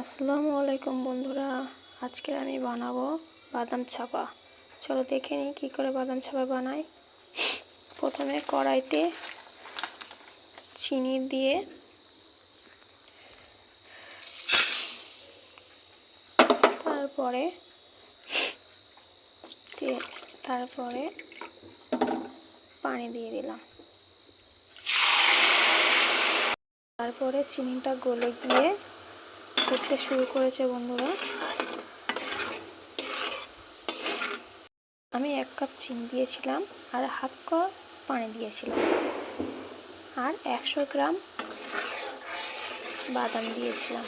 আসসালামু আলাইকুম বন্ধুরা, আজকে আমি বানাবো বাদাম ছাপা। চলো দেখে নিই কী করে বাদাম ছাপা বানাই। প্রথমে কড়াইতে চিনি দিয়ে তারপরে পানি দিয়ে দিলাম। তারপরে চিনিটা গলে গিয়ে ফুটতে শুরু করেছে বন্ধুরা। আমি 1 কাপ চিনি দিয়েছিলাম আর হাফ কাপ পানি দিয়েছিলাম আর 100 গ্রাম বাদাম দিয়েছিলাম।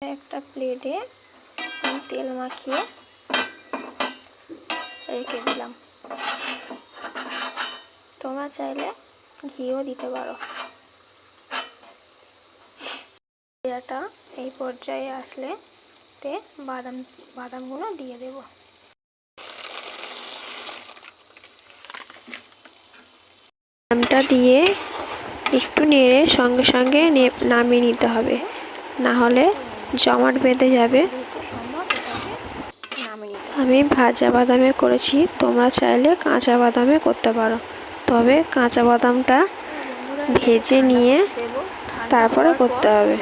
একটা প্লেটে আমি তেল মাখিয়ে রেখে দিলাম। তোমরা চাইলে ঘিও দিতে পারো। এটা এই পর্যায়ে আসলে বাদামগুলো দিয়ে দেব। বাদামটা দিয়ে একটু নেড়ে সঙ্গে সঙ্গে নামিয়ে নিতে হবে, না হলে জমাট বেঁধে যাবে। আমি ভাজা বাদামে করেছি, তোমরা চাইলে কাঁচা বাদামে করতে পারো। তবে কাঁচা বাদামটা ভেজে নিয়ে তারপরে করতে হবে।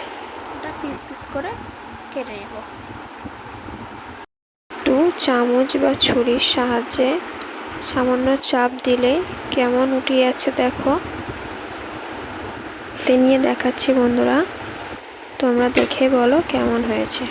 পিস পিস করে কেটে নেব। একটু চামচ বা ছুরির সাহায্যে সামান্য চাপ দিলে কেমন উঠে যাচ্ছে দেখো। নিয়ে দেখাচ্ছি বন্ধুরা, তোমরা দেখে বলো কেমন হয়েছে।